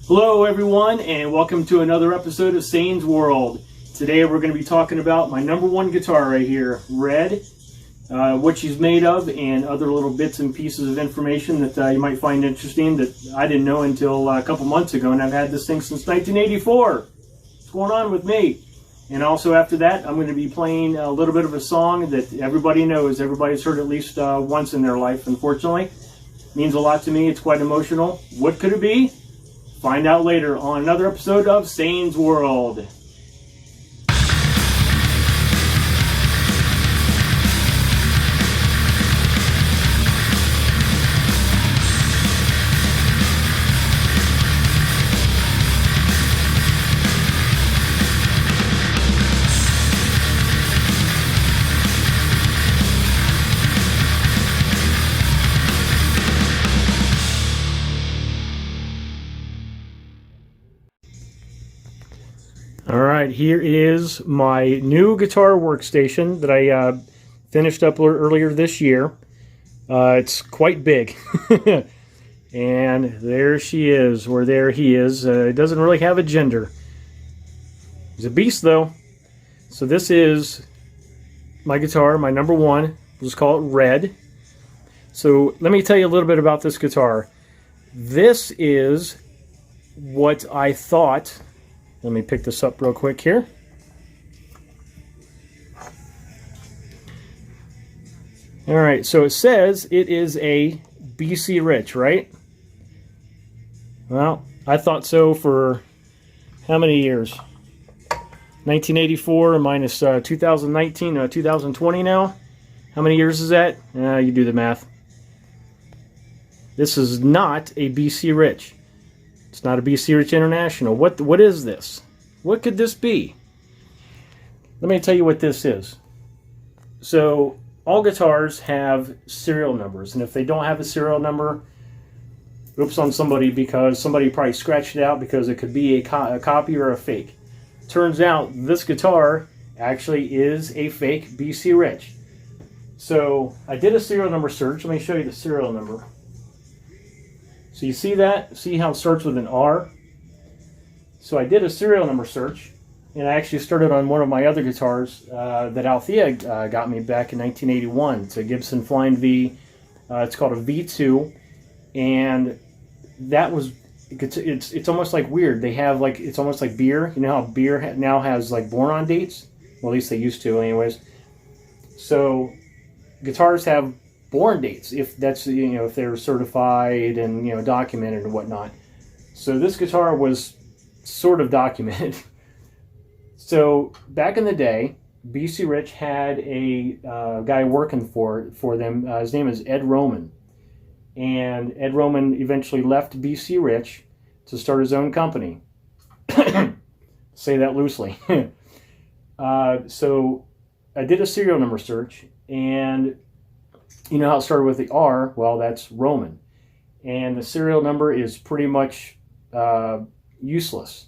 Hello everyone, and welcome to another episode of Sayne's World. Today we're going to be talking about my number one guitar right here, Red, what she's made of, and other little bits and pieces of information that you might find interesting that I didn't know until a couple months ago, and I've had this thing since 1984. What's going on with me? And also after that, I'm going to be playing a little bit of a song that everybody knows. Everybody's heard at least once in their life, unfortunately. It means a lot to me. It's quite emotional. What could it be? Find out later on another episode of Sayne's World. Alright, here is my new guitar workstation that I finished up earlier this year. It's quite big. And there she is, or there he is. It doesn't really have a gender. He's a beast though. So this is my guitar, my number one. We'll just call it Red. So let me tell you a little bit about this guitar. This is what I thought. Let me pick this up real quick here. All right, so it says it is a BC Rich, right? Well, I thought so for how many years? 1984 minus 2019, 2020 now. How many years is that? You do the math. This is not a BC Rich. It's not a BC Rich International. What is this? What could this be? Let me tell you what this is. So all guitars have serial numbers, and if they don't have a serial number, oops on somebody, because somebody probably scratched it out because it could be a copy or a fake. Turns out this guitar actually is a fake BC Rich. So I did a serial number search. Let me show you the serial number. So you see that? See how it starts with an R? So I did a serial number search, and I actually started on one of my other guitars that Althea got me back in 1981. It's a Gibson Flying V. It's called a V2, and that was it's almost like weird. They have like, it's almost like beer. You know how beer now has like born-on dates? Well, at least they used to, anyways. So guitars have born dates, if that's, you know, if they're certified and, you know, documented and whatnot. So this guitar was sort of documented. So back in the day, BC Rich had a guy working for them. His name is Ed Roman, and Ed Roman eventually left BC Rich to start his own company. Say that loosely. So I did a serial number search, and you know how it started with the R? Well, that's Roman. And the serial number is pretty much useless.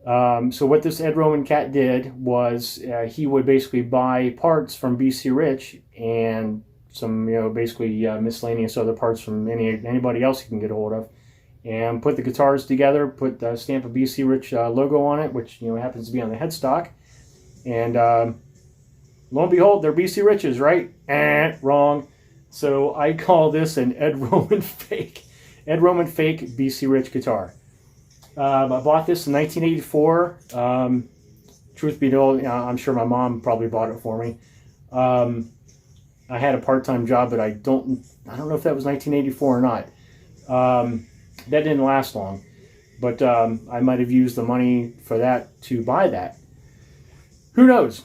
So what this Ed Roman cat did was he would basically buy parts from BC Rich and some, you know, basically miscellaneous other parts from anybody else he can get a hold of, and put the guitars together, put the stamp of BC Rich logo on it, which, you know, happens to be on the headstock. And lo and behold, they're BC Riches, right? Wrong. So I call this an Ed Roman fake. Ed Roman fake BC Rich guitar. I bought this in 1984. Truth be told, I'm sure my mom probably bought it for me. I had a part-time job, but I don't know if that was 1984 or not. That didn't last long. But I might have used the money for that to buy that. Who knows?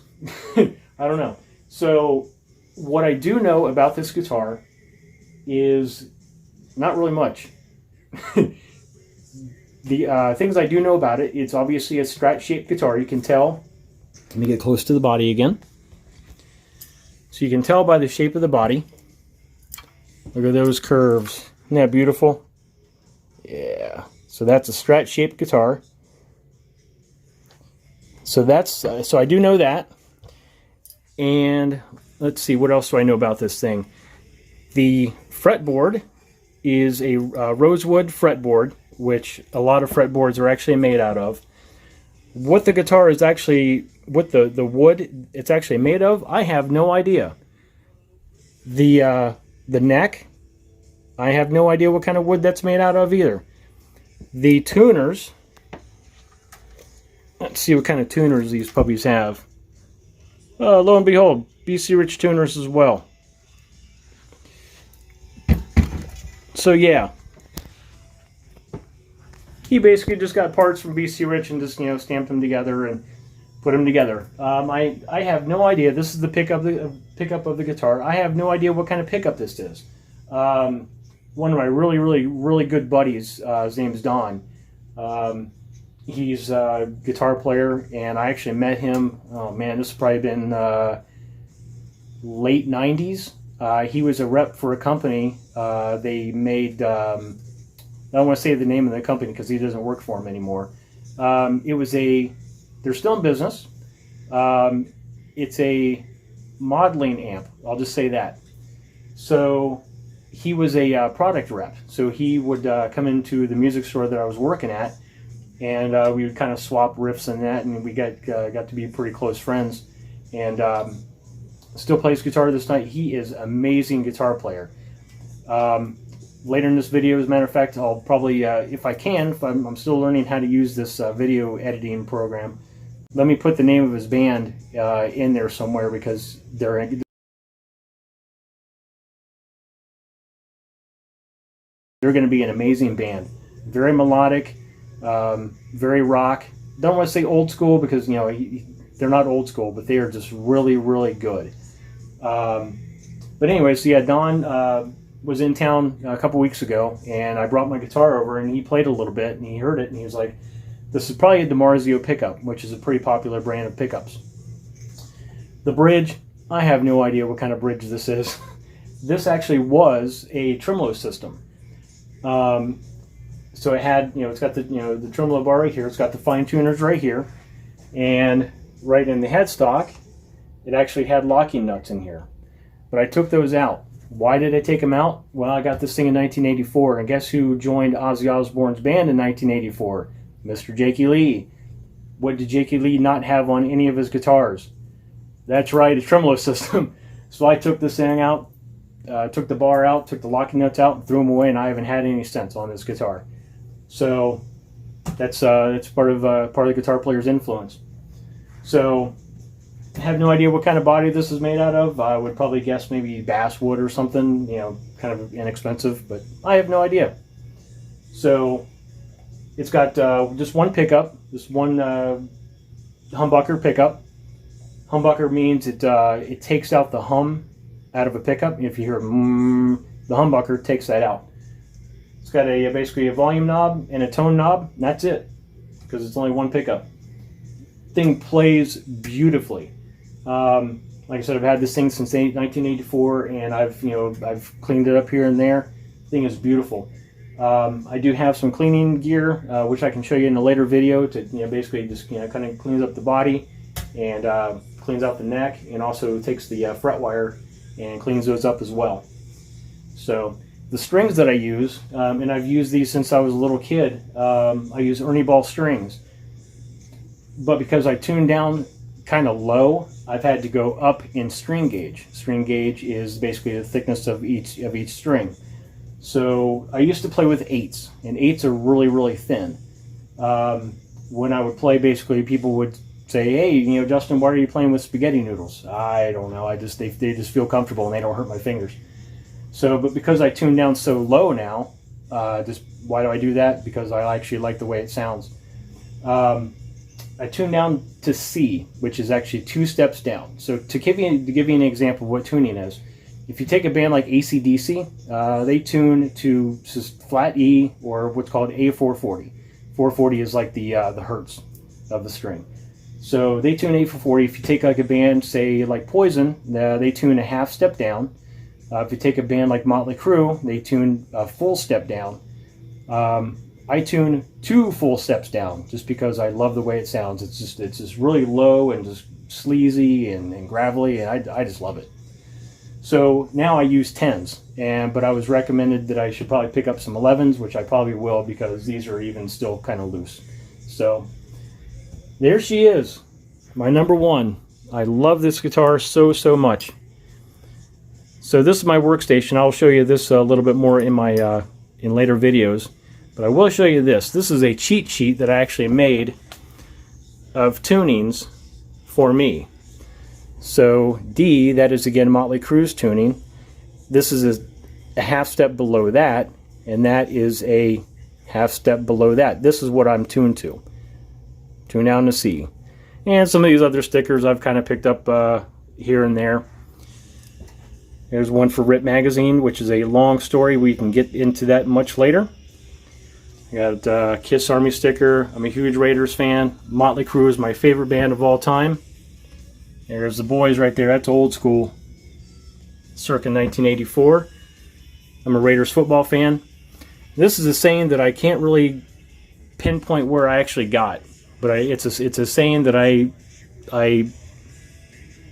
I don't know. So what I do know about this guitar is not really much. The things I do know about it, it's obviously a strat-shaped guitar. You can tell. Let me get close to the body again. So you can tell by the shape of the body. Look at those curves. Isn't that beautiful? Yeah. So that's a strat-shaped guitar. So that's so I do know that. And let's see, what else do I know about this thing? The fretboard is a rosewood fretboard, which a lot of fretboards are actually made out of. What the guitar is actually, what the wood it's actually made of, I have no idea. The neck, I have no idea what kind of wood that's made out of either. The tuners, let's see what kind of tuners these puppies have. Lo and behold, BC Rich tuners as well. So yeah, he basically just got parts from BC Rich and just, you know, stamped them together and put them together. I have no idea. This is the pickup of the guitar. I have no idea what kind of pickup this is. One of my really good buddies, his name's Don. He's a guitar player, and I actually met him, oh man, this has probably been late 90s. He was a rep for a company. They made, I don't want to say the name of the company because he doesn't work for them anymore. They're still in business. It's a modeling amp, I'll just say that. So he was a product rep. So he would come into the music store that I was working at, and we would kind of swap riffs and that, and we got to be pretty close friends. And still plays guitar this night. He is an amazing guitar player. Later in this video, as a matter of fact, I'll probably, if I can, if I'm still learning how to use this video editing program, let me put the name of his band in there somewhere, because they're going to be an amazing band. Very melodic, very rock. Don't want to say old school because, you know, they're not old school, but they are just really good. But anyway, so yeah, Don was in town a couple weeks ago, and I brought my guitar over, and he played a little bit, and he heard it, and he was like, this is probably a DiMarzio pickup, which is a pretty popular brand of pickups. The bridge, I have no idea what kind of bridge this is. This actually was a tremolo system. So it had, you know, it's got the, you know, the tremolo bar right here, it's got the fine tuners right here, and right in the headstock, it actually had locking nuts in here. But I took those out. Why did I take them out? Well, I got this thing in 1984, and guess who joined Ozzy Osbourne's band in 1984? Mr. Jakey Lee. What did Jakey Lee not have on any of his guitars? That's right, a tremolo system. So I took this thing out, took the bar out, took the locking nuts out, and threw them away, and I haven't had any since on this guitar. So that's part of the guitar player's influence. So I have no idea what kind of body this is made out of. I would probably guess maybe basswood or something, you know, kind of inexpensive, but I have no idea. So it's got just one pickup, just one humbucker pickup. Humbucker means it takes out the hum out of a pickup. If you hear the humbucker takes that out. It's got basically a volume knob and a tone knob, and that's it, because it's only one pickup. Thing plays beautifully. Like I said, I've had this thing since 1984, and I've cleaned it up here and there. The thing is beautiful. I do have some cleaning gear, which I can show you in a later video, to basically just kind of cleans up the body and cleans out the neck, and also takes the fret wire and cleans those up as well. So the strings that I use, and I've used these since I was a little kid, I use Ernie Ball strings. But because I tuned down kind of low, I've had to go up in string gauge. String gauge is basically the thickness of each string. So I used to play with 8s, and 8s are really thin. When I would play, basically people would say, hey, Justin, why are you playing with spaghetti noodles? I don't know, they just feel comfortable and they don't hurt my fingers. So, but because I tuned down so low now, why do I do that? Because I actually like the way it sounds. I tuned down to C, which is actually 2 steps down. So to give you an example of what tuning is, if you take a band like AC/DC, they tune to just flat E, or what's called A440. 440 is like the hertz of the string. So they tune A440. If you take like a band, say like Poison, they tune a half step down. If you take a band like Motley Crue, they tune a full step down. I tune 2 full steps down just because I love the way it sounds. It's just really low and just sleazy and gravelly, and I just love it. So now I use 10s, but I was recommended that I should probably pick up some 11s, which I probably will because these are even still kind of loose. So there she is, my number one. I love this guitar so much. So this is my workstation. I'll show you this a little bit more in my in later videos, but I will show you this. This is a cheat sheet that I actually made of tunings for me. So D, that is again Motley Crue's tuning. This is a half step below that, and that is a half step below that. This is what I'm tuned to. Tune down to C. And some of these other stickers I've kind of picked up here and there. There's one for Rip Magazine, which is a long story. We can get into that much later. I got Kiss Army sticker. I'm a huge Raiders fan. Motley Crue is my favorite band of all time. There's the boys right there. That's old school. Circa 1984. I'm a Raiders football fan. This is a saying that I can't really pinpoint where I actually got, but it's a saying that I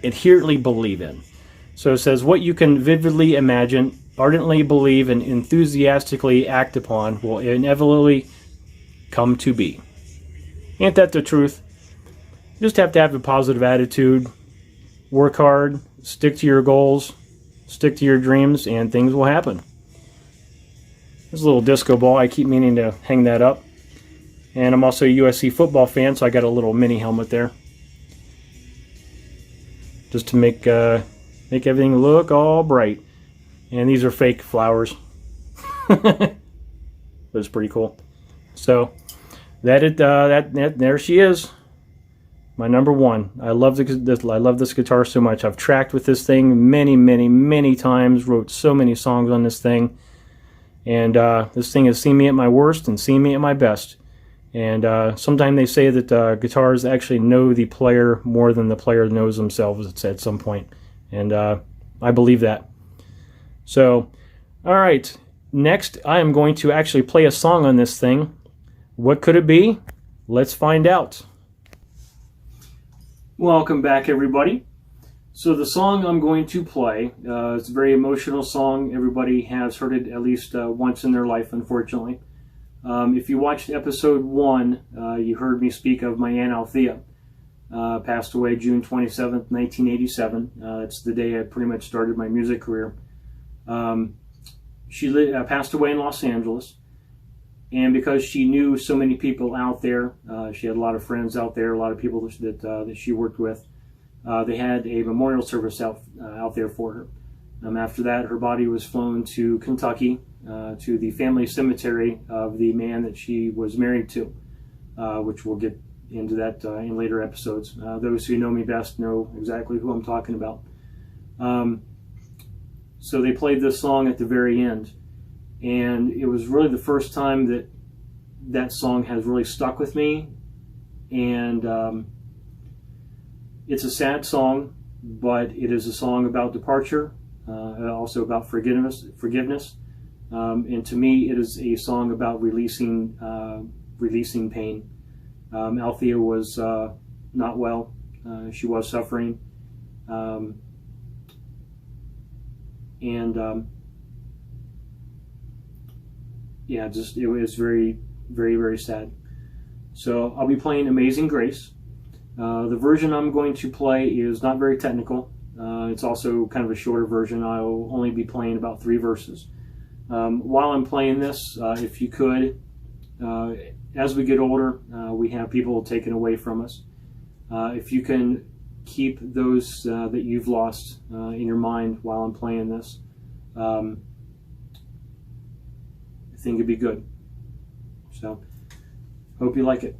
inherently believe in. So it says, what you can vividly imagine, ardently believe, and enthusiastically act upon will inevitably come to be. Ain't that the truth? You just have to have a positive attitude, work hard, stick to your goals, stick to your dreams, and things will happen. There's a little disco ball. I keep meaning to hang that up. And I'm also a USC football fan, so I got a little mini helmet there. Just to make everything look all bright. And these are fake flowers. But it's pretty cool. So there she is. My number one. I love this guitar so much. I've tracked with this thing many times. Wrote so many songs on this thing. And this thing has seen me at my worst and seen me at my best. And sometimes they say that guitars actually know the player more than the player knows themselves at some point. And I believe that. So, all right. Next, I am going to actually play a song on this thing. What could it be? Let's find out. Welcome back, everybody. So the song I'm going to play, it's a very emotional song. Everybody has heard it at least once in their life, unfortunately. If you watched episode 1, you heard me speak of my Aunt Althea. Passed away June 27th, 1987. It's the day I pretty much started my music career. She passed away in Los Angeles. And because she knew so many people out there, she had a lot of friends out there, a lot of people that she worked with. They had a memorial service out there for her. After that, her body was flown to Kentucky, to the family cemetery of the man that she was married to, which we'll get into that in later episodes. Those who know me best know exactly who I'm talking about. So they played this song at the very end, and it was really the first time that that song has really stuck with me. And it's a sad song, but it is a song about departure, also about forgiveness. And to me, it is a song about releasing pain. Althea was not well. She was suffering. Yeah, it was very sad. So I'll be playing Amazing Grace. The version I'm going to play is not very technical. It's also kind of a shorter version. I'll only be playing about 3 verses. While I'm playing this, if you could, as we get older, we have people taken away from us. If you can keep those that you've lost in your mind while I'm playing this, I think it'd be good. So, hope you like it.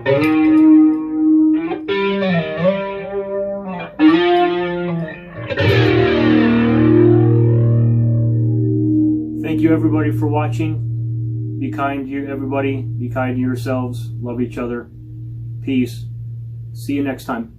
Thank you everybody for watching. Be kind to everybody. Be kind to yourselves. Love each other. Peace. See you next time.